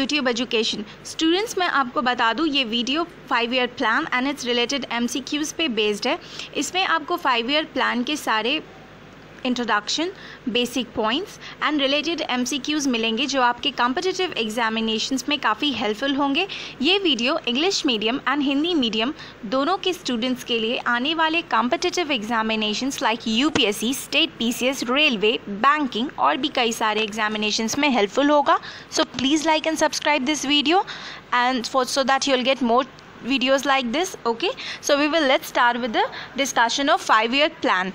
YouTube education students, मैं आपको बता दूं ये video 5 year plan and it's related MCQs पे बेस्ड है। इसमें आपको 5 ईयर प्लान के सारे introduction, basic points and related MCQs मिलेंगे जो आपके कॉम्पिटिटिव एग्जामिनेशंस में काफ़ी हेल्पफुल होंगे। ये video English medium and Hindi medium दोनों के स्टूडेंट्स के लिए आने वाले competitive examinations like UPSC, state PCS, railway, banking और भी कई सारे एग्जामिनेशंस में हेल्पफुल होगा। So please like and subscribe this video and so that you'll get more videos like this. Okay, so let's start with the discussion of 5-year plan.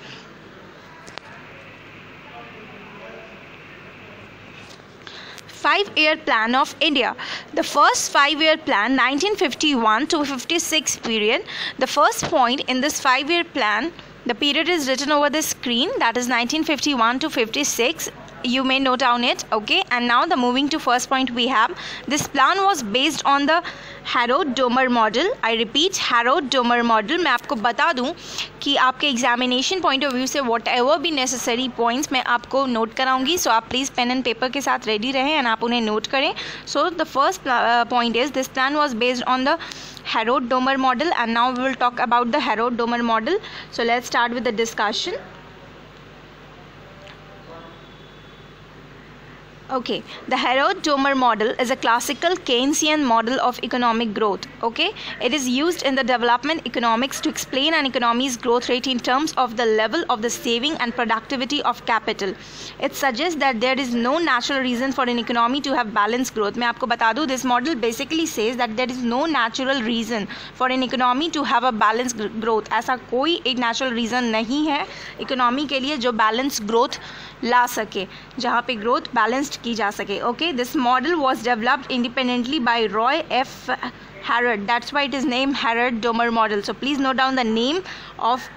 Five-year plan of India. The first 5-year plan 1951 to 56 period. The first point in this 5-year plan, the period is written over the screen, that is 1951 to 56. You may note down it. Okay, and now the moving to first point we have, this plan was based on the Harrod-Domer model. I repeat, Harrod-Domer model. मैं आपको बता दूं कि आपके examination point of view से what ever भी necessary points मैं आपको नोट कराऊंगी। सो आप प्लीज़ पेन एंड पेपर के साथ रेडी रहें एंड आप उन्हें नोट करें। सो the first point is this plan was based on the Harrod-Domer model, and now we will talk about the Harrod-Domer model. So let's start with the discussion. Okay, the Harrod-Domer model is a classical Keynesian model of economic growth. Okay, it is used in the development economics to explain an economy's growth rate in terms of the level of the saving and productivity of capital. It suggests that there is no natural reason for an economy to have balanced growth. मैं आपको बता दूँ, this model basically says that there is no natural reason for an economy to have a balanced growth. ऐसा कोई एक natural reason नहीं है economy के लिए जो balanced growth ला सके, जहाँ पे growth balanced की जा सके. Okay, this model was developed independently by Roy F. Harrod. That's why it is named Harrod-Domer model. So please note down the name of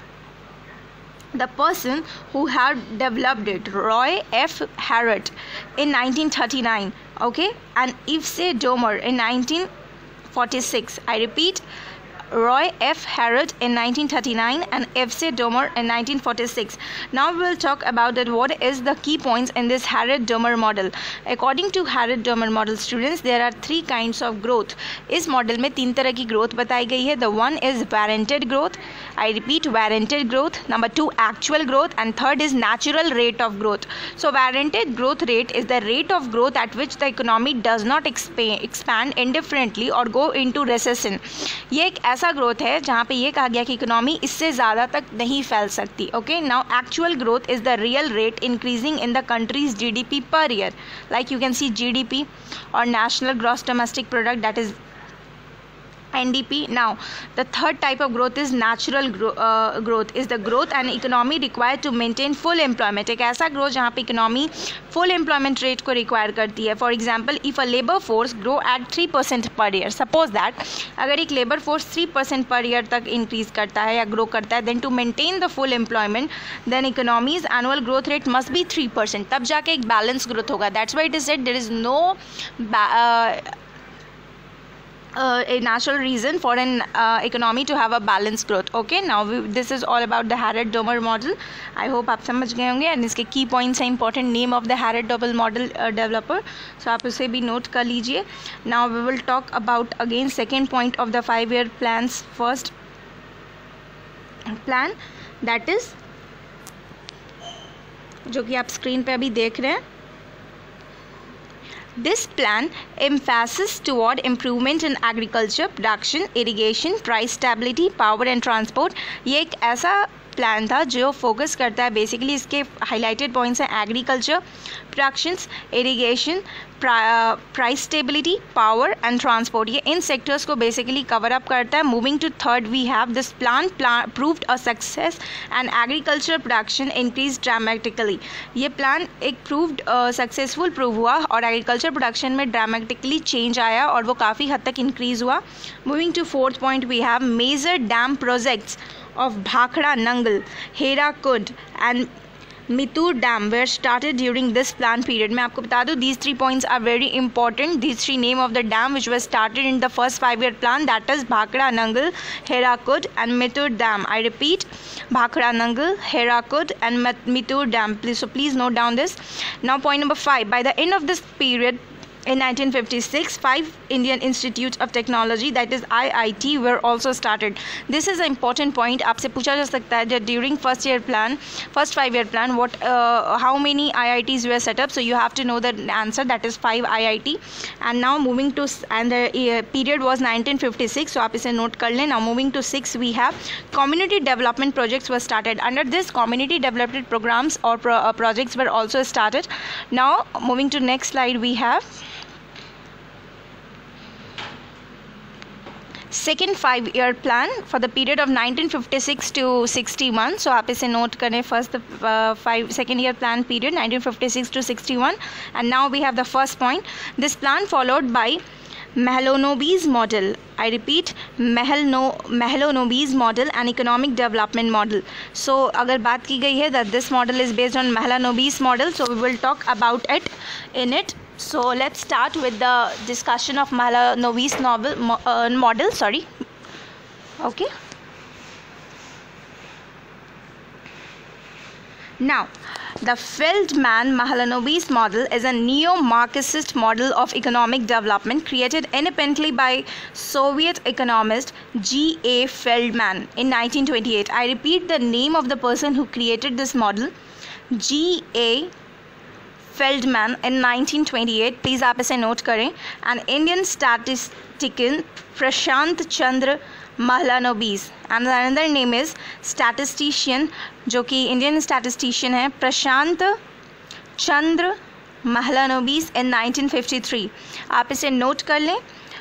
the person who had developed it, Roy F. Harrod, in 1939. Okay, and Yves Domer in 1946. I repeat, Roy F. Harrod in 1939 and Yves Domer in 1946. Now we will talk about that what is the key points in this Harrod-Domer model. According to Harrod-Domer model, students, there are 3 kinds of growth. इस model में 3 तरह की growth बताई गई है. The one is warranted growth. I repeat, warranted growth. Number 2, actual growth, and third is natural rate of growth. So warranted growth rate is the rate of growth at which the economy does not expand indifferently or go into recession. ये एक ऐसा growth है जहाँ पे ये कहा गया कि इकोनॉमी इससे ज़्यादा तक नहीं फैल सकती. Okay, now actual growth is the real rate increasing in the countries GDP per year, like you can see GDP और national gross domestic product, that is NDP. Now the third type of growth is natural growth is the growth an economy required to maintain full employment. एक ऐसा growth जहाँ पे economy full employment rate को require करती है. For example, if a labor force grow at 3% per year, suppose that अगर एक labor force 3% per year तक increase करता है या grow करता है, then to maintain the full employment, then economy's annual growth rate must be 3%. तब जाके एक balance growth होगा. That's why it is said there is no a natural reason for an economy to have a balanced growth. Okay, now this is all about the Harrod-Domer model. I hope आप समझ गए होंगे and इसके key points हैं important, name of the Harrod-Domer model developer. So आप उसे भी note कर लीजिए. Now we will talk about again second point of the 5-year plan's first plan, that is जो कि आप screen पे अभी देख रहे हैं. This plan emphasis toward improvement in agriculture, production, irrigation, price stability, power and transport. ये एक ऐसा प्लान था जो फोकस करता है, बेसिकली इसके हाईलाइटेड पॉइंट्स हैं agriculture, productions, irrigation, price stability, power and transport. ये इन सेक्टर्स को बेसिकली कवर अप करता है. Moving to third we have this plan proved a success and agriculture production increase dramatically. ये प्लान एक proved successful prove हुआ और agriculture production में ड्रामेटिकली चेंज आया और वो काफ़ी हद तक इंक्रीज़ हुआ. Moving to fourth point we have major dam projects of Bhakra Nangal, Hirakud and Mittur Dam were started during this plan period. मैं आपको बता दूँ, these 3 points are very important. These 3 name of the dam which was started in the first 5-year plan, that is Bhakra Nangal, Hirakud and Mittur Dam. I repeat, Bhakra Nangal, Hirakud and Mittur Dam. Please note down this. Now point number 5. By the end of this period, In 1956, 5 Indian Institutes of Technology, that is IIT, were also started. This is an important point. आपसे पूछा जा सकता है that during first 5-year plan, how many IITs were set up? So you have to know the answer. That is 5 IIT. And now moving to, and the period was 1956. So आप इसे note कर लें. Now moving to 6, we have community development projects were started. Under this, community development programs or projects were also started. Now moving to next slide, we have second 5-year plan for the period of 1956 to 61. So आप इसे note करें. First the second year plan period 1956 to 61, and now we have the first point. This plan followed by Mahalanobis model. I repeat, Mahalanobis model and economic development model. So अगर बात की गई है that this model is based on Mahalanobis model, so we will talk about it in it. So let's start with the discussion of Mahalanobis model. Okay. Now, the Feldman-Mahalanobis model is a neo-Marxist model of economic development created independently by Soviet economist G.A. Feldman in 1928. I repeat the name of the person who created this model, G.A. Feldman in 1928. Please आप इसे note करें. An Indian statistician, Prashant Chandra Mahalanobis, and another name is statistician, जो कि Indian statistician है, Prashant Chandra Mahalanobis in 1953. आप इसे note कर लें.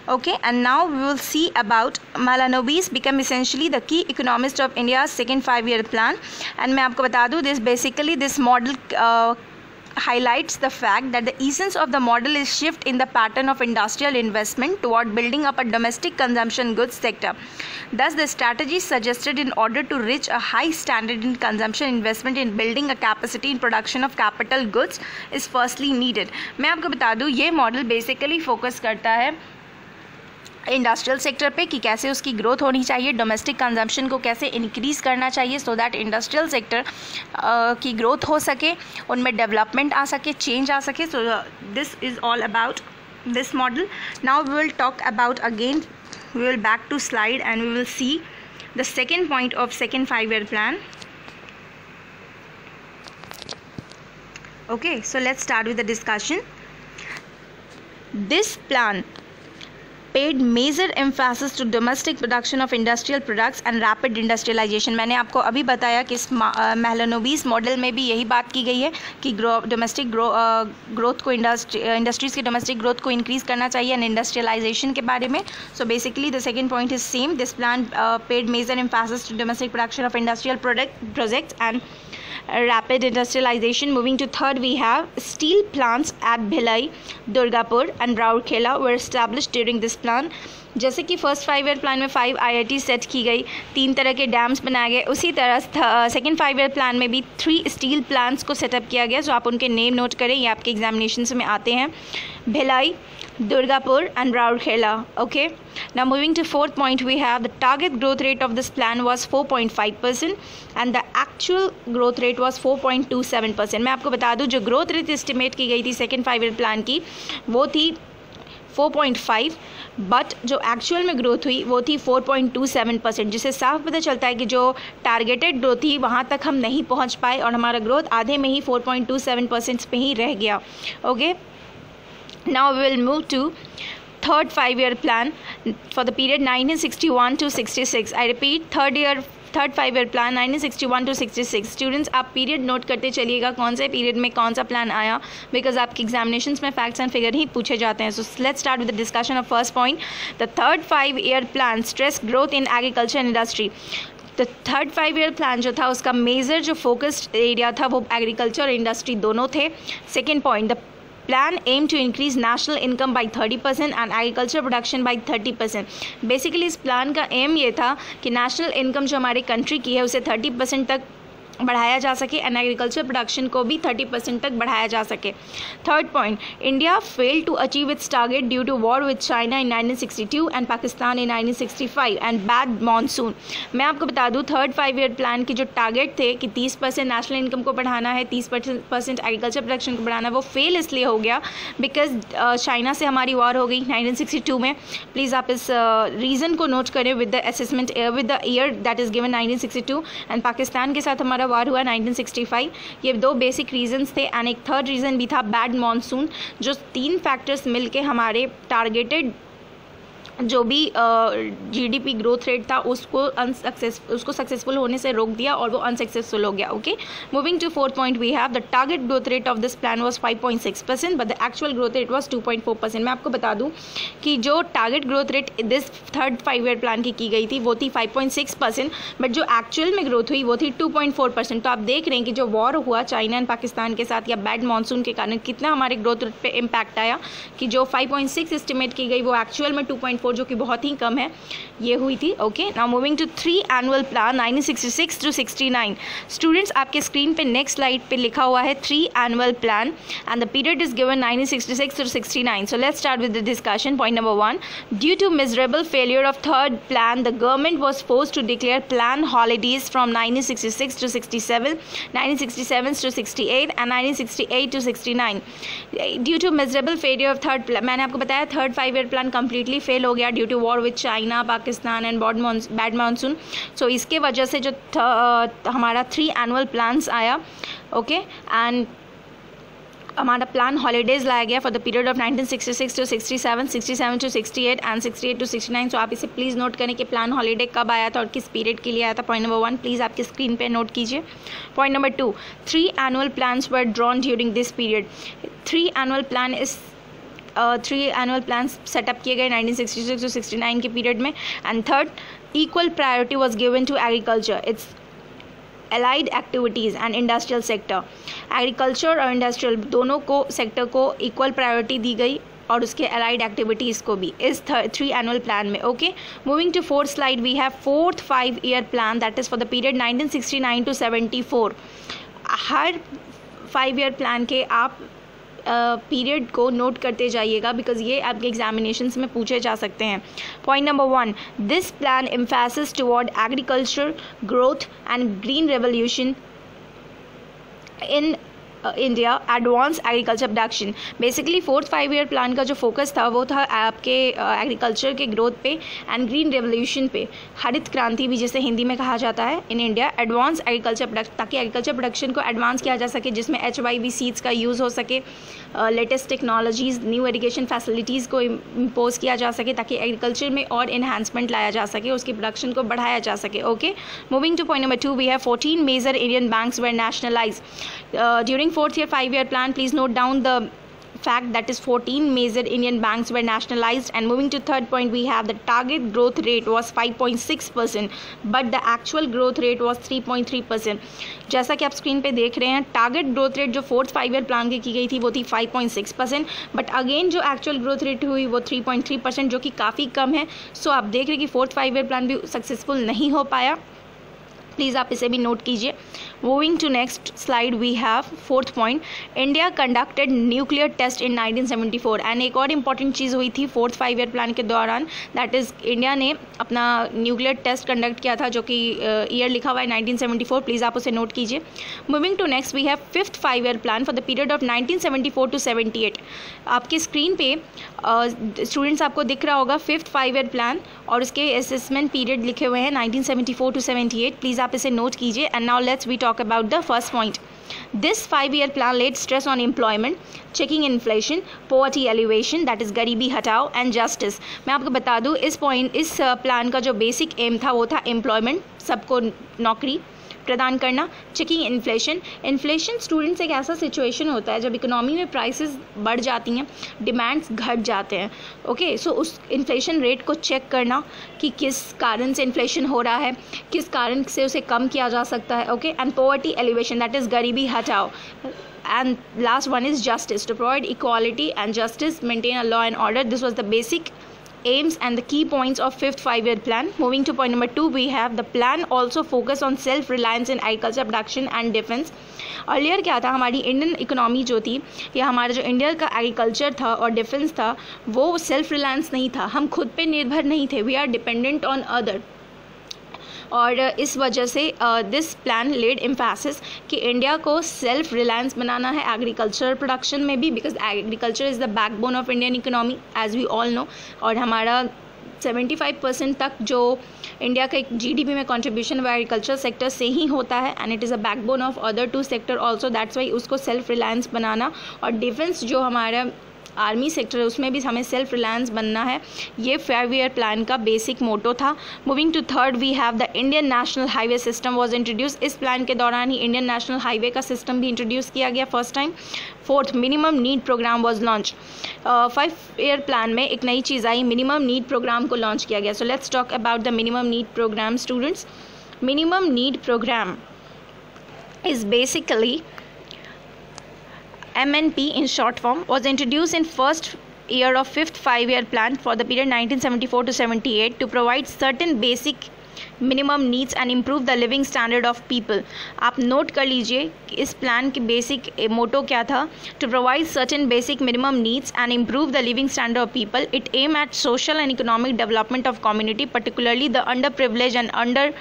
Okay, and now we will see about Mahalanobis become essentially the key economist of India's second 5-year plan. And मैं आपको बता दूँ, this model highlights the fact that the essence of the model is shift in the pattern of industrial investment toward building up a domestic consumption goods sector. Thus, the strategy suggested in order to reach a high standard in consumption investment in building a capacity in production of capital goods is firstly needed. मैं आपको बता दूँ, ये model basically focus करता है industrial sector पे कि कैसे उसकी ग्रोथ होनी चाहिए, डोमेस्टिक कंजम्पशन को कैसे इंक्रीज़ करना चाहिए सो दैट इंडस्ट्रियल सेक्टर की ग्रोथ हो सके, उनमें डेवलपमेंट आ सके, चेंज आ सके. So this is all about this model. Now we will talk about again, we will back to slide and we will see the second point of second 5-year plan. Okay, so let's start with the discussion. This plan paid major emphasis to domestic production of industrial products and rapid industrialization. मैंने आपको अभी बताया कि इस Mahalanobis model में भी यही बात की गई है कि डोमेस्टिक ग्रोथ को इंडस्ट्रीज़ की डोमेस्टिक ग्रोथ को इंक्रीज़ करना चाहिए एंड इंडस्ट्रियलाइजेशन के बारे में. So basically the second point is same. This plan paid major emphasis to domestic production of industrial projects and rapid industrialization. Moving to third, we have steel plants at Bhilai, Durgapur and Rourkela were established during this plan. जैसे कि first 5-year plan में 5 IIT set की गई, 3 तरह के dams बनाए गए, उसी तरह सेकेंड 5-year plan में भी 3 स्टील प्लांट्स को सेटअप किया गया. सो आप उनके नेम नोट करें, ये आपके एग्जामिनेशन में आते हैं. Bhilai, Durgapur and Rourkela. Okay. Now moving to fourth point, we have the target growth rate of this plan was 4.5% and the actual growth rate was 4.27%. मैं आपको बता दूं, जो ग्रोथ रेट एस्टिमेट की गई थी सेकेंड 5-year plan की वो थी 4.5, बट जो एक्चुअल में ग्रोथ हुई वो थी 4.27%, जिससे साफ पता चलता है कि जो टारगेटेड ग्रोथ थी वहाँ तक हम नहीं पहुँच पाए और हमारा ग्रोथ आधे में ही 4.27% पे ही रह गया. Okay. Now we will move to third 5-year plan for the period 1961 to 66. I repeat, third 5-year plan 1961 to 66. Students, आप पीरियड नोट करते चलिएगा कौन से पीरियड में कौन सा प्लान आया, बिकॉज आपके एग्जामिनेशंस में फैक्ट्स एंड फिगर ही पूछे जाते हैं. सो let's start with the discussion of first point. The third 5-year plan stress growth in agriculture industry. तो थर्ड 5-year plan जो था उसका मेजर जो फोकस्ड एरिया था वो एग्रीकल्चर और इंडस्ट्री दोनों थे. Second point, the plan aim to increase national income by 30% and agriculture production by 30%. Basically इस प्लान का एम ये था कि नेशनल इनकम जो हमारे कंट्री की है उसे 30% तक बढ़ाया जा सके एंड एग्रीकल्चर प्रोडक्शन को भी 30% तक बढ़ाया जा सके। Third point, India failed to achieve its target due to war with China in 1962 and Pakistan in 1965 and bad monsoon. मैं आपको बता दूं, थर्ड 5 ईयर प्लान के जो टारगेट थे कि 30% नेशनल इनकम को बढ़ाना है, 30% एग्रीकल्चर प्रोडक्शन को बढ़ाना है, वो फेल इसलिए हो गया बिकॉज चाइना से हमारी वॉर हो गई 1962 में। प्लीज़ आप इस रीज़न को नोट करें with the assessment with the year that is given 1962 and Pakistan के साथ हमारा वार हुआ 1965। ये दो बेसिक रीजंस थे एंड एक थर्ड रीज़न भी था बैड मॉनसून। जो 3 फैक्टर्स मिलके हमारे टारगेटेड जो भी जीडीपी ग्रोथ रेट था उसको सक्सेसफुल होने से रोक दिया और वो अनसक्सेसफुल हो गया। Okay, moving to fourth point, we have the target growth rate of this plan was 5.6% but the actual growth rate was 2.4%। मैं आपको बता दूं कि जो target growth rate this third 5 year plan की गई थी वो थी 5.6%, बट जो एक्चुअल में ग्रोथ हुई वो थी 2.4%। तो आप देख रहे हैं कि जो वॉर हुआ चाइना एंड पाकिस्तान के साथ या बैड मॉनसून के कारण कितना हमारे ग्रोथ रेट पे इम्पैक्ट आया कि जो 5.6 एस्टिमेट की गई वो एक्चुअल में 2.4 जो कि बहुत ही कम है ये हुई थी। Okay, now moving to 3 annual plan 1966 to 69। Students आपके स्क्रीन पे नेक्स्ट स्लाइड पे लिखा हुआ है 3 annual plan and the period is given 1966 to 69। So let's start with the discussion. Point number 1, due to miserable failure of third plan the government was forced to declare plan holidays from 1966 to 67, 1967 to 68 and 1968 to 69। Due to miserable failure of third plan, मैंने आपको बताया third 5 year plan completely fail हो गया due to war with China, Pakistan and bad monsoon. So इसके वजह से जो हमारा 3 एनुअल प्लान्स आया। ओके, एंड हमारा प्लान हॉलीडेज लाया गया for the period of 1966 to 67, 67 to 68 and 68 to 69। So आप इसे प्लीज़ नोट करें कि प्लान हॉलीडे कब आया था और किस पीरियड के लिए आया था। पॉइंट नंबर 1 प्लीज़ आपकी स्क्रीन पे नोट कीजिए। Point number 2, 3 annual plans were drawn during this period. 3 annual plan इस 3 एनुअल प्लान्स सेटअप किए गए 1966 टू 69 के पीरियड में। And third, equal priority was given to agriculture, its allied activities and industrial sector. Agriculture और industrial दोनों को sector को equal priority दी गई और उसके एलाइड एक्टिविटीज़ को भी इस 3 एनुअल प्लान में। Okay, moving to fourth slide, we have fourth 5 year plan that is for the period 1969 to 74। हर 5 ईयर प्लान के आप पीरियड को नोट करते जाइएगा बिकॉज ये आपके एग्जामिनेशंस में पूछे जा सकते हैं। Point number 1, this plan emphasis toward agriculture growth and green revolution in India, advance agriculture production. Basically fourth 5 year plan का जो फोकस था वो था आपके एग्रीकल्चर के ग्रोथ पे एंड ग्रीन रेवोल्यूशन पे, हरित क्रांति भी जिसे हिंदी में कहा जाता है in India. Advance agriculture production, ताकि एग्रीकल्चर प्रोडक्शन को एडवांस किया जा सके जिसमें HYV सीड्स का यूज़ हो सके, latest technologies, new education facilities को इम्पोज किया जा सके ताकि एग्रीकल्चर में और इन्हांसमेंट लाया जा सके, उसकी प्रोडक्शन को बढ़ाया जा सके। Okay, moving to point number 2, we have 14 major Indian banks were nationalise during 4th year 5 year plan. Please note down the fact that is 14 major Indian banks were nationalized. And moving to third point, we have the target growth rate was 5.6% but the actual growth rate was 3.3%. जैसा कि आप screen पे देख रहे हैं, target growth rate जो 4th 5 year plan की गई थी वो थी 5.6%, बट अगेन जो एक्चुअल ग्रोथ रेट हुई वो 3.3% जो कि काफ़ी कम है। सो आप देख रहे हैं कि 4th 5 ईयर प्लान भी सक्सेसफुल नहीं हो पाया। प्लीज़ आप इसे भी नोट कीजिए। Moving to next slide, we have fourth point, India conducted nuclear test in 1974। And एक और इम्पॉर्टेंट चीज़ हुई थी 4th 5 ईयर प्लान के दौरान, दैट इज़ इंडिया ने अपना न्यूक्लियर टेस्ट कंडक्ट किया था जो कि ईयर लिखा हुआ है 1974। प्लीज़ आप उसे नोट कीजिए। Moving to next, we have 5th 5 year plan for the period of 1974 to 78। आपके स्क्रीन पे स्टूडेंट्स आपको दिख रहा होगा 5th 5 ईयर प्लान और उसके असेसमेंट पीरियड लिखे हुए हैं 1974 टू 78। प्लीज़ आप इसे नोट कीजिए। And now let's we talk about the first point. This 5 year plan laid stress on employment, checking inflation, poverty alleviation that is गरीबी हटाओ and justice। मैं आपको बता दूँ इस प्लान का जो बेसिक एम था वो था एम्प्लॉयमेंट, सबको नौकरी प्रदान करना, चेकिंग इन्फ्लेशन स्टूडेंट्स एक ऐसा सिचुएशन होता है जब इकोनॉमी में प्राइसेस बढ़ जाती हैं, डिमांड्स घट जाते हैं। ओके, सो उस इन्फ्लेशन रेट को चेक करना कि किस कारण से इन्फ्लेशन हो रहा है, किस कारण से उसे कम किया जा सकता है। Okay, and poverty alleviation that is गरीबी हटाओ। And last one is justice, to provide equality and justice, maintain a law and order. This was the basic aims and the key points of fifth 5-year plan. Moving to point number 2, we have the plan also focus on self reliance in agriculture production and defense. Earlier क्या था, हमारी Indian economy जो थी या हमारा जो India का agriculture था और डिफेंस था वो सेल्फ रिलायंस नहीं था, हम खुद पे निर्भर नहीं थे, we are dependent on other. और इस वजह से दिस प्लान लेड एम्फेसिस कि इंडिया को सेल्फ रिलायंस बनाना है एग्रीकल्चर प्रोडक्शन में भी, because agriculture is the backbone of Indian economy as we all know. और हमारा 75% तक जो इंडिया का एक जीडीपी में कंट्रीब्यूशन वो एग्रीकल्चर सेक्टर से ही होता है and it is a backbone of other 2 sector also. That's why उसको सेल्फ रिलायंस बनाना, और डिफेंस जो हमारा आर्मी सेक्टर है उसमें भी हमें सेल्फ रिलायंस बनना है. ये 5-year प्लान का बेसिक मोटो था. Moving to third, we have the Indian national highway system was introduce. इस प्लान के दौरान ही इंडियन नेशनल हाईवे का सिस्टम भी इंट्रोड्यूस किया गया first time. Fourth, minimum need programme was launch. 5-year plan में एक नई चीज़ आई, मिनिमम नीड प्रोग्राम को लॉन्च किया गया. So let's talk about the minimum need programme students. Minimum need programme is basically MNP in short form, was introduced in first year of 5th 5-year plan for the period 1974 to 78 to provide certain basic minimum needs and improve the living standard of people. आप note कर लीजिए इस plan की basic मोटो क्या था. To provide certain basic minimum needs and improve the living standard of people. It aim at social and economic development of community, particularly the underprivileged and under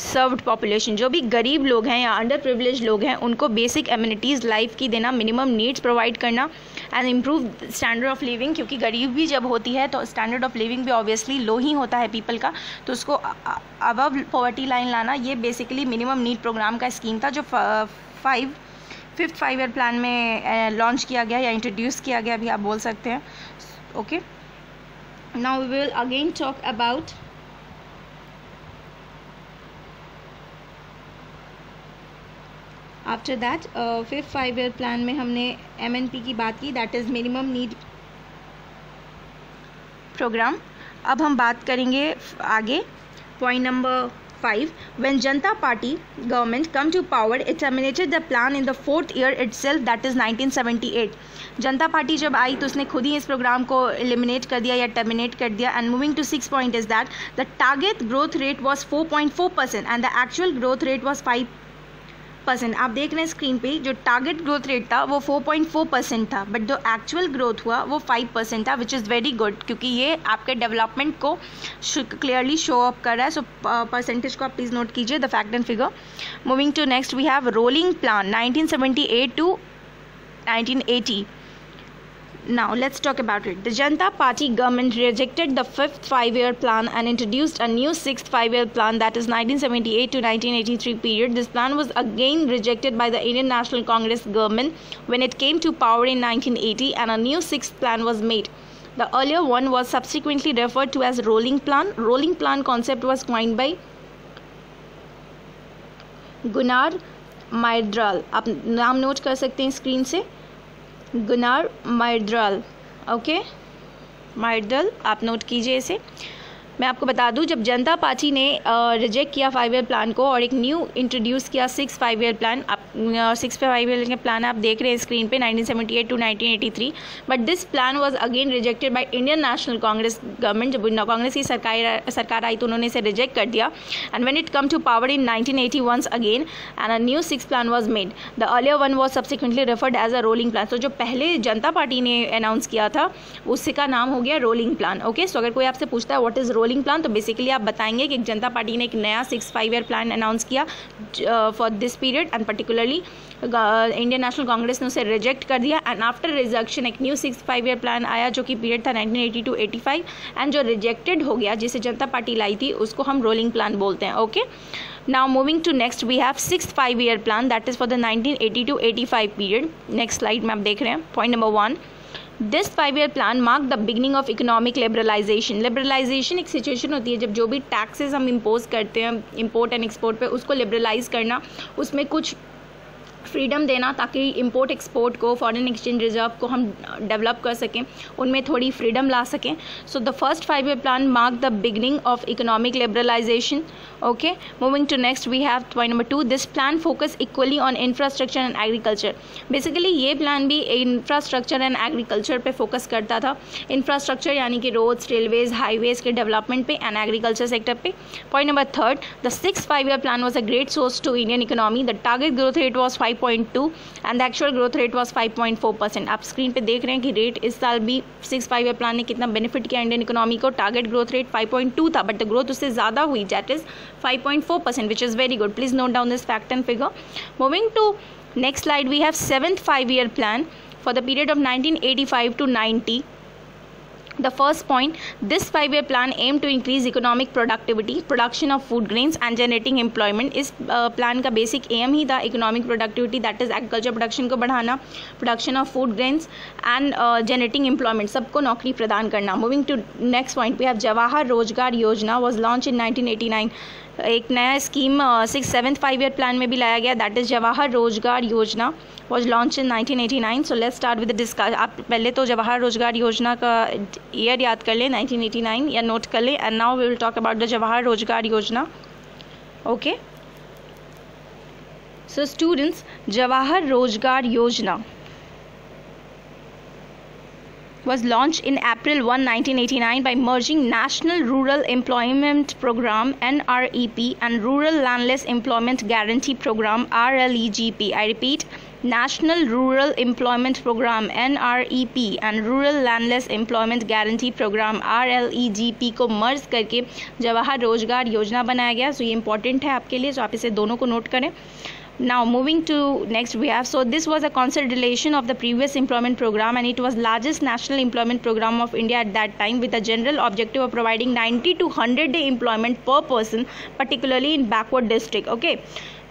served population. जो भी गरीब लोग हैं या under privilege लोग हैं उनको basic amenities life की देना, मिनिमम नीड्स प्रोवाइड करना and improve standard of living. क्योंकि गरीब भी जब होती है तो स्टैंडर्ड ऑफ लिविंग भी ऑब्वियसली लो ही होता है पीपल का, तो उसको अबव पॉवर्टी लाइन लाना, ये बेसिकली मिनिमम नीड प्रोग्राम का स्कीम था जो 5th 5-year प्लान में लॉन्च किया गया या इंट्रोड्यूस किया गया भी आप बोल सकते हैं. Okay, now we will again talk about after that 5th 5-year plan में हमने MNP की बात की, that is minimum need programme. अब हम बात करेंगे आगे point number 5. When Janata Party government come to power, it terminated the plan in the 4th year itself, that is 1978. Janata party जब आई तो उसने खुद ही इस प्रोग्राम को एलिमिनेट कर दिया या टर्मिनेट कर दिया. And moving to 6 point is that the target growth rate was 4.4% and the actual growth rate was 5%. आप देख रहे हैं स्क्रीन पे जो टारगेट ग्रोथ रेट था वो 4.4% था, बट जो एक्चुअल ग्रोथ हुआ वो 5% था, विच इज़ वेरी गुड क्योंकि ये आपके डेवलपमेंट को क्लियरली शो अप कर रहा है. सो परसेंटेज को आप प्लीज़ नोट कीजिए, the fact and figure. Moving to next, we have rolling plan 1978 to 1980. Now let's talk about it. The Janata Party government rejected the 5th 5-year plan and introduced a new 6th 5-year plan, that is 1978 to 1983 period. This plan was again rejected by the Indian National Congress government when it came to power in 1980 and a new 6th plan was made. The earlier one was subsequently referred to as rolling plan. Rolling plan concept was coined by Gunnar Myrdal. आप नाम note कर सकते हैं screen से, Gunnar मायर्डल. Okay, मायर्डल आप note कीजिए इसे. मैं आपको बता दूं जब जनता पार्टी ने रिजेक्ट किया 5-year प्लान को और एक न्यू इंट्रोड्यूस किया 6th 5-year प्लान. आप 6th 5-year के प्लान आप देख रहे हैं स्क्रीन पे 1978 to 1983. But this plan was again rejected by Indian national Congress government. जब कांग्रेस की सरकार आई तो उन्होंने इसे रिजेक्ट कर दिया. And when it come to power in 1980 once again and a new 6th plan was made. The earlier one was subsequently referred as a rolling plan. तो जो पहले जनता पार्टी ने अनाउंस किया था उससे का नाम हो गया रोलिंग प्लान. ओके, सो अगर कोई आपसे पूछता है व्हाट इज़ रोलिंग प्लान तो बेसिकली आप बताएंगे कि जनता पार्टी ने एक नया 6th 5-year प्लान अनाउंस किया for this period and particularly Indian national Congress ने उसे रिजेक्ट कर दिया. एंड आफ्टर रिजेक्शन एक न्यू 6th 5-year प्लान आया जो कि पीरियड था 1980 to 85 एंड जो रिजेक्टेड हो गया जिसे जनता पार्टी लाई थी उसको हम रोलिंग प्लान बोलते हैं. Okay, now moving to next, we have 6th 5-year plan that is for the 1980 to 85 period. Next slide में आप देख रहे हैं point number 1. This 5-year plan mark the beginning of economic liberalisation. Liberalisation एक situation होती है जब जो भी टैक्सेस हम इम्पोज करते हैं इम्पोर्ट एंड एक्सपोर्ट पे उसको लिबरलाइज करना, उसमें कुछ फ्रीडम देना ताकि इंपोर्ट एक्सपोर्ट को, फॉरेन एक्सचेंज रिजर्व को हम डेवलप कर सकें, उनमें थोड़ी फ्रीडम ला सकें. So the first 5-year plan mark the beginning of economic liberalisation. Okay, moving to next we have point number 2. This plan focus equally on infrastructure and agriculture. Basically ये plan भी infrastructure and agriculture पे focus करता था. Infrastructure यानी कि roads, railways, highways के development पे and agriculture sector पे. Point number 3, the 6th 5-year plan was a great source to Indian economy. The target growth rate was 5.2 and the actual growth rate was 5.4%. आप screen पे देख रहे हैं कि rate इस साल भी 6th 5-year plan ने कितना बेनिफिट किया इंडियन इकोनॉमी को. टारगेट ग्रोथ रेट 5.2 था, बट द ग्रोथ उससे ज़्यादा हुई, that is 5.4%, which is very good. Please note down this fact and figure. Moving to next slide, we have 7th 5-year plan for the period of 1985 to 90. The first point, this 5-year plan aimed to increase economic productivity, production of food grains and generating employment. इस plan का basic aim ही था economic productivity, that is agriculture production को बढ़ाना, production of food grains and generating employment, सबको नौकरी प्रदान करना. Moving to next point, we have Jawahar Rozgar योजना was launched in 1989. एक नया स्कीम 7th 5-year plan में भी लाया गया, दैट इज़ जवाहर रोजगार योजना was launched in 1989. So let's start with the discussion. आप पहले तो जवाहर रोजगार योजना का ईयर याद कर लें 1989 या नोट कर लें. And now we will talk about the Jawahar Rozgar Yojana. Okay, so students, Jawahar Rozgar योजना was launched in April 1, 1989 by merging National Rural Employment Program NREP and Rural Landless Employment Guarantee Program RLEGP. I repeat, National Rural Employment Program NREP and Rural Landless Employment Guarantee Program RLEGP को मर्ज करके जवाहर रोजगार योजना बनाया गया. सो ये important है आपके लिए, सो आप इसे दोनों को नोट करें. Now moving to next we have, so this was a consolidation of the previous employment program and it was largest national employment program of India at that time, with the general objective of providing 90 to 100 day employment per person, particularly in backward district. Okay,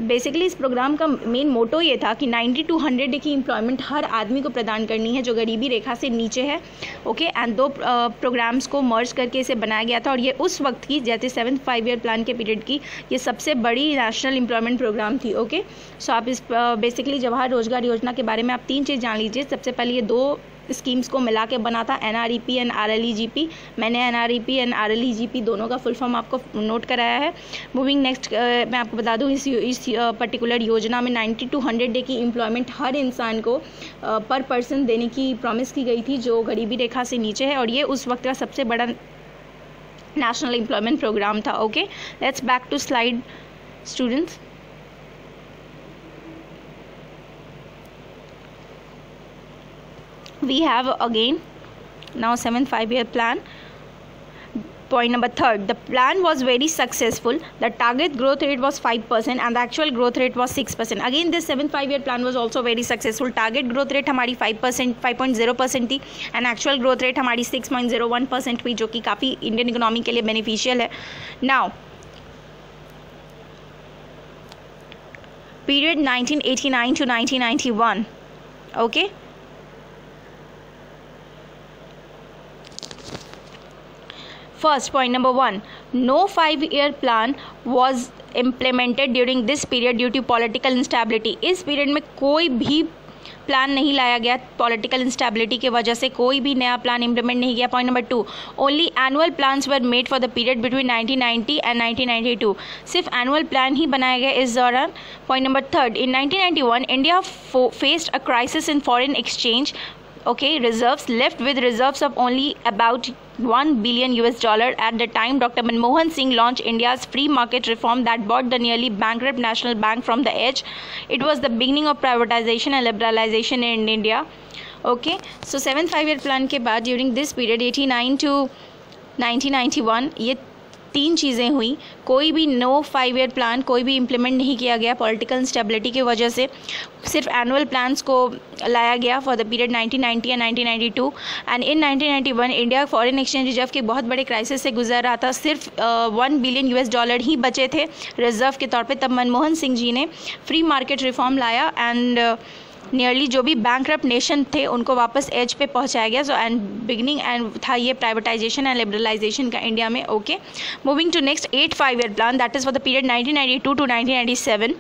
basically इस programme का main motto ये था कि 90 to 100 day की employment हर आदमी को प्रदान करनी है जो गरीबी रेखा से नीचे है. ओके, एंड दो प्रोग्राम्स को मर्ज करके इसे बनाया गया था और ये उस वक्त की, जैसे 7th 5-year प्लान के पीरियड की, ये सबसे बड़ी नेशनल एम्प्लॉयमेंट प्रोग्राम थी. ओके, सो आप इस बेसिकली जवाहर रोजगार योजना के बारे में आप 3 चीज़ जान लीजिए. सबसे पहले ये 2 स्कीम्स को मिला के बना था, NREP एंड RLEGP. मैंने NREP एंड RLEGP दोनों का फुल फॉर्म आपको नोट कराया है. मूविंग नेक्स्ट, मैं आपको बता दूं इस पर्टिकुलर योजना में 90 to 100 डे की एम्प्लॉयमेंट हर इंसान को पर पर्सन देने की प्रॉमिस की गई थी जो गरीबी रेखा से नीचे है, और ये उस वक्त का सबसे बड़ा नेशनल एम्प्लॉयमेंट प्रोग्राम था. Okay, let's back to slide students. We have again now 7th 5-year plan. Point number 3, the plan was very successful. The target growth rate was 5% and the actual growth rate was 6%. Again this 7th 5-year plan was also very successful. Target growth rate हमारी 5.0% थी and actual growth rate हमारी 6.01% हुई, जो कि काफ़ी Indian economy के लिए beneficial है. Now period 1989 to 1991. Okay, first point number 1, no 5-year plan was implemented during this period due to political instability. इस पीरियड में कोई भी प्लान नहीं लाया गया, पॉलिटिकल इंस्टेबिलिटी की वजह से कोई भी नया प्लान इम्प्लीमेंट नहीं किया. Point number 2, only annual plans were made for the period between 1990 and 1992. सिर्फ एनुअल प्लान ही बनाया गया इस दौरान. Point number 3, in 1991 India faced a crisis in foreign exchange. Okay, reserves, left with reserves of only about $1 billion at the time. Dr. Manmohan Singh launched India's free market reform that bought the nearly bankrupt National Bank from the edge. It was the beginning of privatization and liberalization in India. Okay, so 7th 5-year plan के बाद during this period 89 to 1991 ये 3 चीज़ें हुई. कोई भी no 5-year plan कोई भी implement नहीं किया गया पॉलिटिकल इंस्टेबिलिटी की वजह से. सिर्फ एनुअल प्लान्स को लाया गया for the period 1990 and 1992. And in 1991 India foreign exchange reserve के बहुत बड़े क्राइसिस से गुजर रहा था. सिर्फ $1 billion ही बचे थे रिजर्व के तौर पे. तब मनमोहन सिंह जी ने फ्री मार्केट रिफॉर्म लाया एंड नियरली जो भी बैंकरप्ट नेशन थे उनको वापस एज पे पहुंचाया गया. सो एंड बिगनिंग एंड था ये प्राइवेटाइजेशन एंड लिबरलाइजेशन का इंडिया में. Okay, moving to next 8th 5-year plan, that is for the period 1992 to 1997.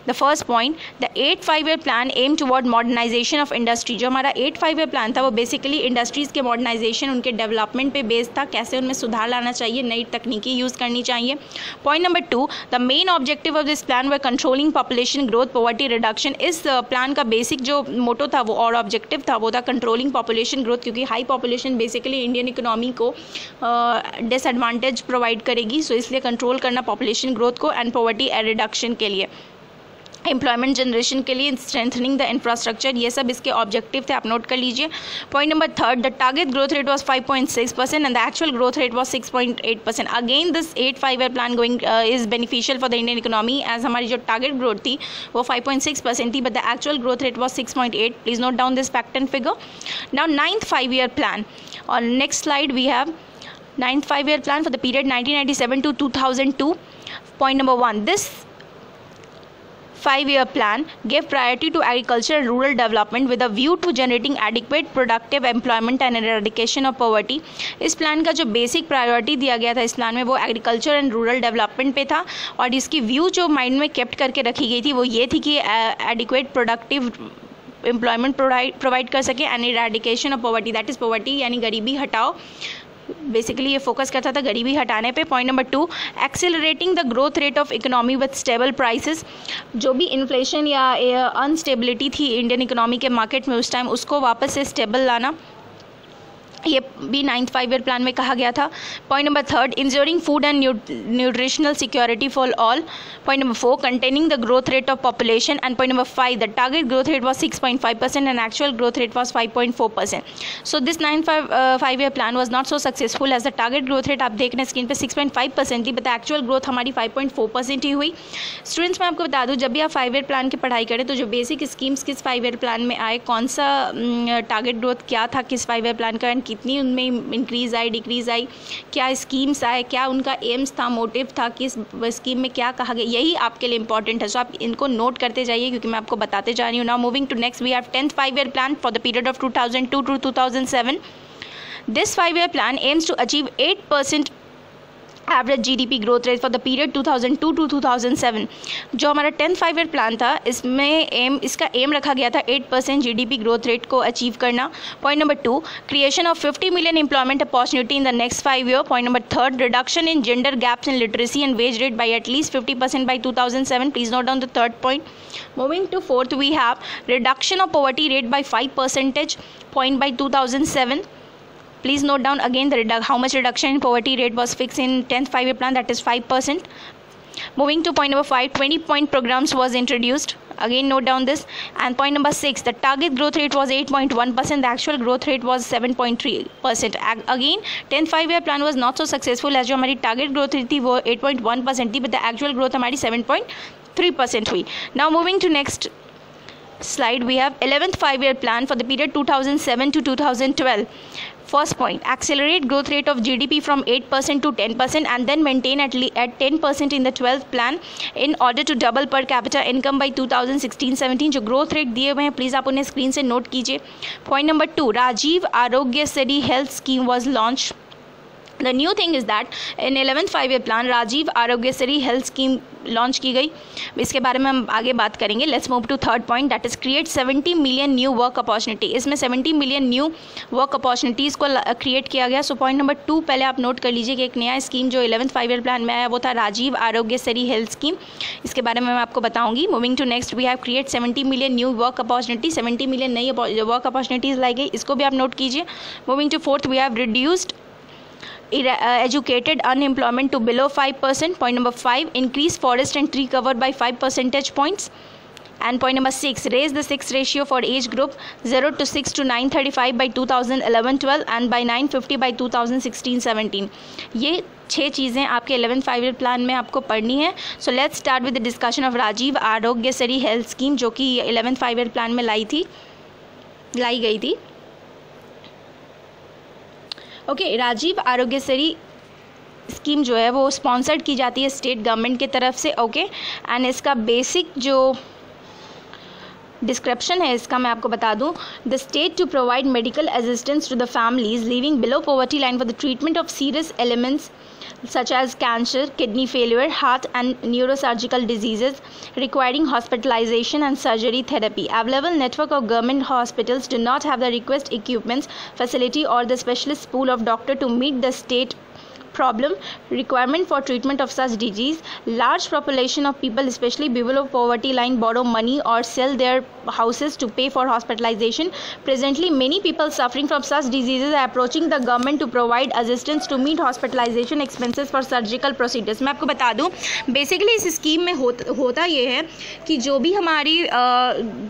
The first point, the 8-5 plan aim toward modernisation of industry. जो हमारा 8-5 plan था वो basically industries के modernisation, उनके development पे based था, कैसे उनमें सुधार लाना चाहिए, नई तकनीकी यूज़ करनी चाहिए। Point number 2, the main objective of this plan were controlling population growth, poverty reduction. इस प्लान का बेसिक जो मोटो था वो और ऑब्जेक्टिव था वो था कंट्रोलिंग पॉपुलेशन ग्रोथ, क्योंकि high population basically Indian economy को डिसएडवांटेज प्रोवाइड करेगी, सो इसलिए कंट्रोल करना पॉपुलेशन ग्रोथ को, एंड पॉवर्टी रिडक्शन के लिए, एम्प्लॉयमेंट जनरेशन के लिए, स्ट्रेंथनिंग द इंफ्रास्ट्रक्चर, ये सब इसके ऑब्जेक्टिव थे, आप नोट कर लीजिए। Point number 3, the target growth rate was 5.6% and the actual growth rate was 6.8%। Again this 8-5 plan going is beneficial for the Indian economy, as हमारी जो टारगेट ग्रोथ थी वो 5.6% थी, but the actual growth rate was 6.8। Please note down this fact and figure. Now 9th 5-year plan, और next slide we have 9th 5-year plan for the period 1997 to 2002. Point number 1, this 5-year plan gave priority to agriculture and rural development with a view to generating adequate productive employment and eradication of poverty. इस plan का जो basic priority दिया गया था इस plan में वो agriculture and rural development पे था, और इसकी व्यू जो माइंड में केप्ट करके रखी गई थी वो ये थी कि एडिक्वेट प्रोडक्टिव एम्प्लॉयमेंट प्रोवाइड कर सके, and eradication of poverty, that is poverty यानी गरीबी हटाओ। बेसिकली ये फोकस करता था गरीबी हटाने पे। Point number 2, accelerating the growth rate of economy with stable prices. जो भी इन्फ्लेशन या अनस्टेबिलिटी थी इंडियन इकोनॉमी के मार्केट में उस टाइम, उसको वापस से स्टेबल लाना, ये भी 9th 5-year प्लान में कहा गया था। Point number 3, ensuring food and nutritional security for all. Point number 4, containing the growth rate of population, and point number 5, the target growth rate was 6.5% and actual growth rate was 5.4%। So this 9th 5-year plan was not so successful, as the target growth rate आप देख रहे हैं screen पे 6.5% थी, but actual growth हमारी 5.4% ही हुई। Students मैं आपको बता दूँ, जब भी आप 5-year प्लान की पढ़ाई करें तो जो बेसिक स्कीम्स किस 5-year प्लान में आए, कौन सा टारगेट ग्रोथ क्या था किस 5-year प्लान का, एंड कितनी उनमें इंक्रीज आई डिक्रीज आई, क्या स्कीम्स आए, क्या उनका एम्स था, मोटिव था, किस स्कीम में क्या कहा गया, यही आपके लिए इंपॉर्टेंट है। सो आप इनको नोट करते जाइए क्योंकि मैं आपको बताते जा रही हूँ। Now moving to next, we have 10th 5-year plan for the period of 2002 to 2007. This 5-year plan aims to achieve 8% average GDP growth rate for the period 2002 to 2007। जो हमारा 10th 5-year प्लान था इसमें इसका M रखा गया था 8% GDP growth rate को achieve करना। Point number 2, creation of 50 million employment opportunity in the next 5 year। Point number 3, reduction in gender gaps in literacy and wage rate by at least 50% by 2007। Please note down the third point. Moving to 4th, we have reduction of poverty rate by 5 percentage point by 2007। Please note down again how much reduction in poverty rate was fixed in 10th 5-year plan, that is 5%. Moving to point number 5, 20-point programs was introduced. Again note down this. And point number 6, the target growth rate was 8.1%, the actual growth rate was 7.3%. Again 10th 5-year plan was not so successful, as जो हमारी target growth rate थी वो 8.1% थी, but the actual growth हमारी 7.3% हुई. Now moving to next slide, we have 11th 5-year plan for the period 2007 to 2012. First point, accelerate growth rate of GDP from 8% to 10% and then maintain at 10% in the 12th plan in order to double per capita income by 2016-17. जो growth rate दिए हुए हैं please आप उन्हें screen से note कीजिए. Point number 2, Rajiv Arogya Seri health scheme was launched. The new thing is that in 11th 5-year plan Rajiv Arogya Sri health scheme launch की गई. इसके बारे में हम आगे बात करेंगे. Let's move to third point, that is create 70 million new work opportunity. इसमें 70 million न्यू वर्क अपॉर्चुनिटीज़ को क्रिएट किया गया. सो पॉइंट नंबर 2 पहले आप नोट कर लीजिए कि एक नया स्कीम जो 11th 5-year प्लान में आया वो था राजीव आरोग्य सेरी हेल्थ स्कीम. इसके बारे में मैं आपको बताऊंगी. Moving to next, we have create 70 million new work opportunity. 70 million नई वर्क अपॉर्चुनिटीज़ लाई गई, इसको भी आप नोट कीजिए. Moving to fourth, we have reduced educated unemployment to below 5%. Point number 5, increase forest and tree cover by 5 percentage points. And point number 6, raise the sex ratio for age group 0 to 6 to 935 by 2011-12 and by 950 by 2016-17. ये 6 चीज़ें आपके 11th 5-year plan में आपको पढ़नी है. So let's start with the discussion of Rajiv Arogya Sri health scheme जो कि 11th 5-year plan में लाई गई थी. ओके, राजीव आरोग्य सेरी स्कीम जो है वो स्पॉन्सर्ड की जाती है स्टेट गवर्नमेंट की तरफ से. ओके, एंड इसका बेसिक जो डिस्क्रिप्शन है इसका मैं आपको बता दूं. The state to provide medical assistance to the families living below poverty line for the treatment of serious elements such as cancer, kidney failure, heart and neurosurgical diseases requiring hospitalization and surgery therapy. Available network of government hospitals do not have the requisite equipments, facility or the specialist pool of doctor to meet the state problem requirement for treatment of such disease. Large population of people, especially below poverty line, borrow money or sell their houses to pay for hospitalization. Presently, many people suffering from such diseases are approaching the government to provide assistance to meet hospitalization expenses for surgical procedures. मैं आपको बता दूं, basically इस scheme में होता ये है कि जो भी हमारी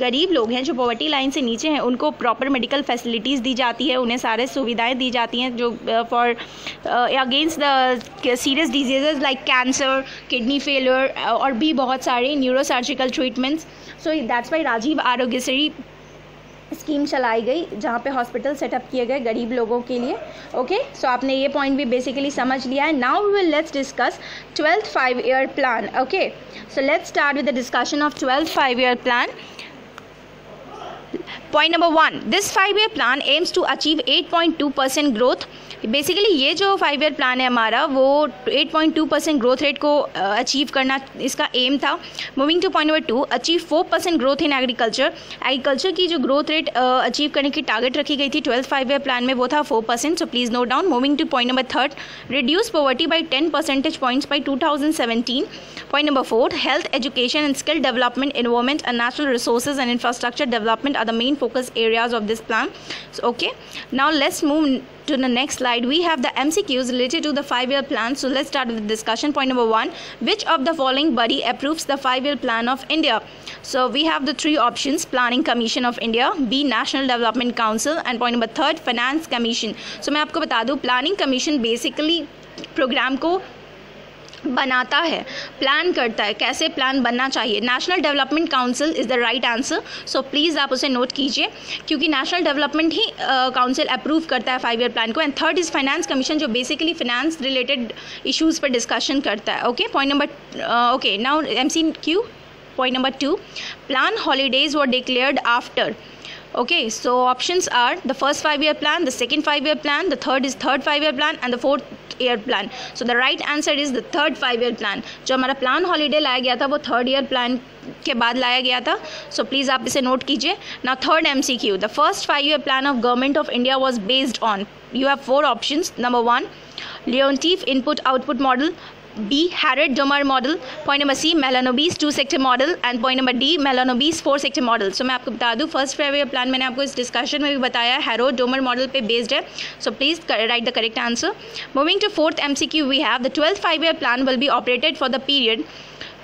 गरीब लोग हैं जो पॉवर्टी लाइन से नीचे हैं उनको प्रॉपर मेडिकल फैसिलिटीज़ दी जाती है, उन्हें सारे सुविधाएं दी जाती हैं जो for against the serious diseases like cancer, kidney failure और भी बहुत सारे neurosurgical treatments. So that's why Rajiv Aarogyasri scheme चलाई गई जहाँ पे हॉस्पिटल सेटअप किए गए गरीब लोगों के लिए. ओके, सो आपने ये पॉइंट भी बेसिकली समझ लिया है. Now we will let's discuss 12th 5-year plan. Okay, so let's start with the discussion of 12th 5-year plan. Point number 1, this 5-year plan aims to achieve 8.2% growth. Basically ये जो 5-year plan है हमारा वो 8.2% growth rate को achieve करना इसका M था. Moving to point number 2, achieve 4% growth in agriculture. Agriculture की जो ग्रोथ रेट अचीव करने की टारगेट रखी गई थी 12th 5-year प्लान में वो था 4%. So please note down. Moving to point number 3, reduce poverty by 10 percentage points by 2017. Point number 4, health, education and skill development, environment and natural resources and infrastructure development are the main focus areas of this plan. So, okay, now let's move to the next slide. We have the MCQs related to the 5-year plan. So let's start with the discussion. Point number 1, which of the following body approves the 5-year plan of India? So we have the 3 options: Planning Commission of India, B National Development Council, and point number 3 Finance Commission. So मैं आपको बता दूँ, Planning Commission basically programme को बनाता है, plan करता है कैसे प्लान बनना चाहिए. National development council is the right answer. So please आप उसे नोट कीजिए क्योंकि नेशनल डेवलपमेंट ही काउंसिल अप्रूव करता है 5-year प्लान को. And third is finance commission जो बेसिकली फाइनेंस रिलेटेड इश्यूज़ पर डिस्कशन करता है. Okay, point number okay now MCQ. Point number 2, plan holidays were declared after. Okay, so options are the first 5-year plan, the second 5-year plan, the third is third 5-year plan and the fourth year plan. So the right answer is the third 5-year plan. जो हमारा plan holiday लाया गया था वो third year plan के बाद लाया गया था. सो प्लीज़ आप इसे नोट कीजिए. Now third MCQ, the first 5-year plan of government of India was based on. You have 4 options. Number 1, Leontief input output model, B Harrod-Domar model, point number C Mahalanobis 2-sector model and point number D Mahalanobis 4-sector model. So मैं आपको बता दूँ first 5-year plan मैंने आपको इस discussion में भी बताया Harrod-Domar मॉडल पे बेस्ड है. So please write the correct answer. Moving to fourth MCQ, we have the 12th 5-year plan will be operated for the period.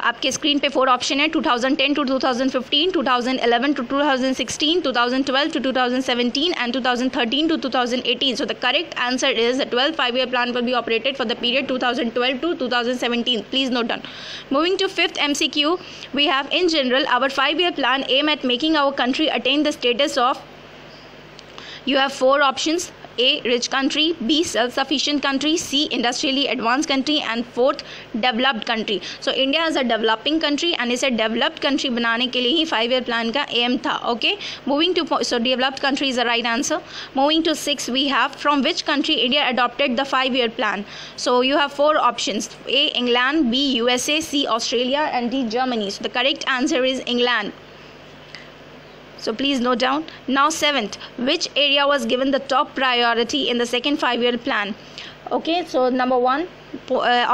आपके स्क्रीन पे 4 ऑप्शन है: 2010 to 2015, 2011 to 2016, 2012 to 2017 and 2013 to 2018. So the correct answer is the 12th 5-year plan will be operated for the period 2012 to 2017. Please note down. Moving to 5th MCQ, we have in general our 5-year plan aim at making our country attain the status of. You have 4 options: A rich country, B self-sufficient country, C industrially advanced country and fourth developed country. So India is a developing country and इसे developed country बनाने के लिए ही 5-year plan का aim था. Okay, moving to so developed country is the right answer. Moving to 6, we have from which country India adopted the 5-year plan. So you have 4 options: A England, B USA, C Australia and D Germany. So the correct answer is England. So please note down. Now 7th, which area was given the top priority in the second 5-year plan? Okay, so number 1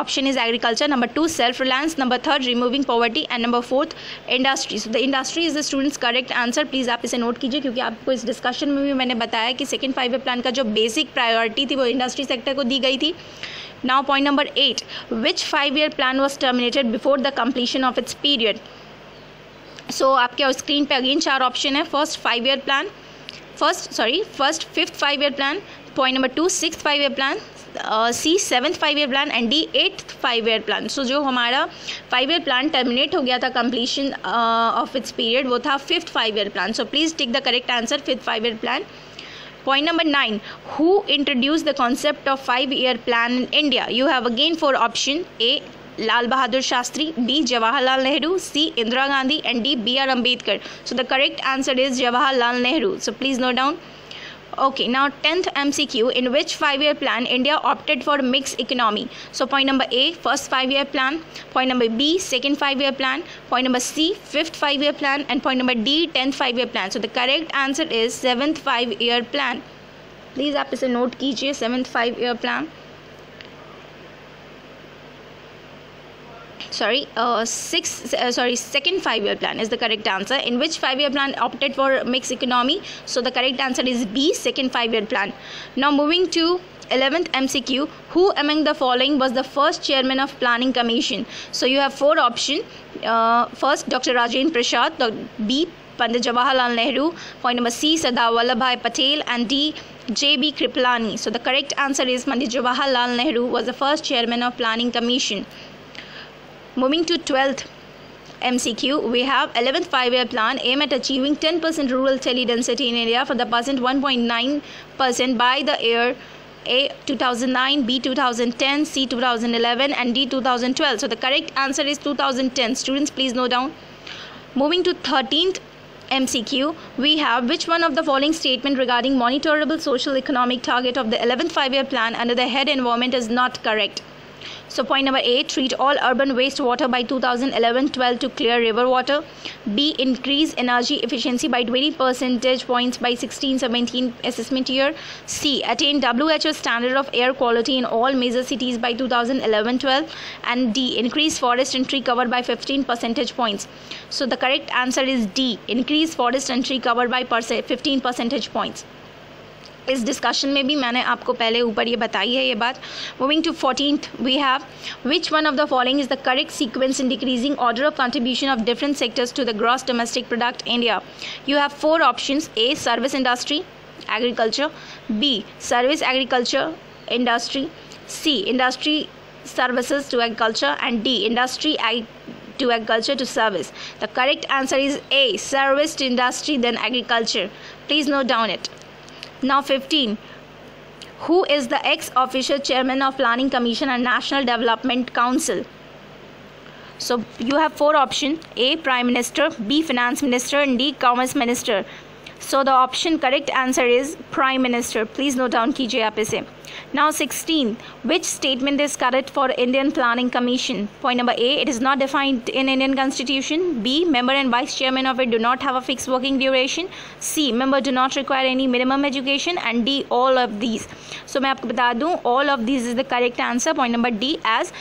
option is agriculture, number 2 self-reliance, number 3 removing poverty and number 4th industry. So the industry is the students correct answer. Please आप इसे note कीजिए क्योंकि आपको इस discussion में भी मैंने बताया कि सेकेंड 5-year प्लान का जो बेसिक प्रायोरिटी थी वो इंडस्ट्री सेक्टर को दी गई थी. Now point number 8, which 5-year plan was terminated before the completion of its period? सो आपके स्क्रीन पे अगेन 4 ऑप्शन है: first 5-year plan, first 5th 5-year plan, point number 2 6th 5-year plan, C 7th 5-year plan and D 8th 5-year plan. So जो हमारा 5-year plan terminate हो गया था completion of its period वो था 5th 5-year plan. So please tick the correct answer 5th 5-year plan. Point number 9, who introduced the concept of 5-year plan in India? You have again 4 options: A Lal Bahadur Shastri, B Jawaharlal Nehru, C Indira Gandhi and D B.R. Ambedkar. So the correct answer is Jawaharlal Nehru. So please note down. Okay, now 10th MCQ, in which 5-year plan India opted for mixed economy? So point number A, first 5-year plan, point number B, second 5-year plan, point number C, 5th 5-year plan, and point number D, 10th 5-year plan. So the correct answer is 7th 5-year plan. Please आप इसे note कीजिए, 7th 5-year plan. Second 5-year plan is the correct answer. In which 5-year plan opted for mixed economy? So the correct answer is B, second 5-year plan. Now moving to 11th MCQ, who among the following was the first chairman of Planning Commission? So you have 4 options. First, Dr. Rajendra Prasad, B, Pandit Jawaharlal Nehru, point number C, Sardar Vallabhbhai Patel, and D, J.B. Kripalani. So the correct answer is Pandit Jawaharlal Nehru was the first chairman of Planning Commission. Moving to 12th MCQ, we have 11th 5-year plan aim at achieving 10% rural tele-density in India for the percent 1.9% by the year A, 2009, B, 2010, C, 2011, and D, 2012. So the correct answer is 2010. Students, please note down. Moving to 13th MCQ, we have which one of the following statement regarding monitorable social economic target of the 11th 5-year plan under the head environment is not correct? So point number A, treat all urban wastewater by 2011-12 to clear river water. B, increase energy efficiency by 20 percentage points by 16-17 assessment year. C, attain WHO standard of air quality in all major cities by 2011-12. And D, increase forest and tree cover by 15 percentage points. So the correct answer is D, increase forest and tree cover by 15 percentage points. इस discussion में भी मैंने आपको पहले ऊपर ये बताई है ये बात. Moving to 14th, we have which one of the following is the correct sequence in decreasing order of contribution of different sectors to the gross domestic product India. You have 4 options. A, service industry agriculture, B, service agriculture industry, C, industry services to agriculture, and D, industry to agriculture to service. The correct answer is A, service to industry then agriculture. Please note down it. Now 15. Who is the ex-official chairman of Planning Commission and National Development Council? So you have 4 options. A, Prime Minister, B, Finance Minister, and D, Commerce Minister. So the option correct answer is Prime Minister. Please note down कीजिए आप इसे. Now 16. Which statement is correct for Indian Planning Commission? Point number A, it is not defined in Indian Constitution. B, member and vice chairman of it do not have a fixed working duration. C, member do not require any minimum education. And D, all of these. So मैं आपको बता दूँ, all of these is the correct answer. Point number D, as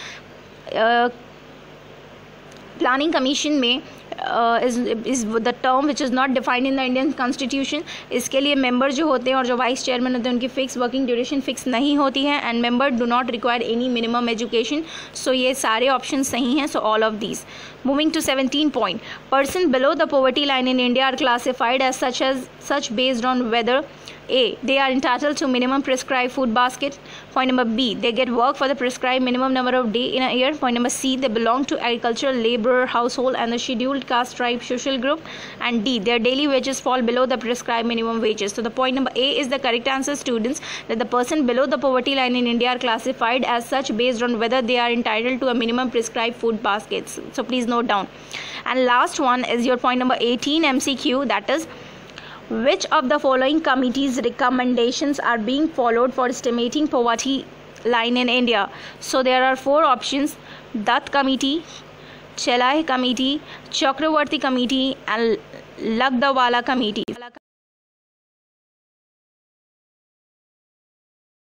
Planning Commission में is the term which is not defined in the Indian Constitution. इसके लिए member जो होते हैं और जो वाइस चेयरमैन होते हैं उनकी फिक्स वर्किंग ड्यूरेशन फिक्स नहीं होती है. And member do not require any minimum education. So ये सारे ऑप्शन सही हैं. So all of these. Moving to 17 point. Person below the poverty line in India are classified as such based on whether A, they are entitled to minimum prescribed food basket. Point number B, they get work for the prescribed minimum number of days in a year. Point number C, they belong to agricultural, laborer, household and the scheduled caste tribe social group. And D, their daily wages fall below the prescribed minimum wages. So the point number A is the correct answer, students, that the person below the poverty line in India are classified as such based on whether they are entitled to a minimum prescribed food baskets. So please note down. And last one is your point number 18 MCQ, that is, which of the following committees' recommendations are being followed for estimating poverty line in India? So there are 4 options: Dutt Committee, Chelaye Committee, Chakravarti Committee, and Lagdawala Committee.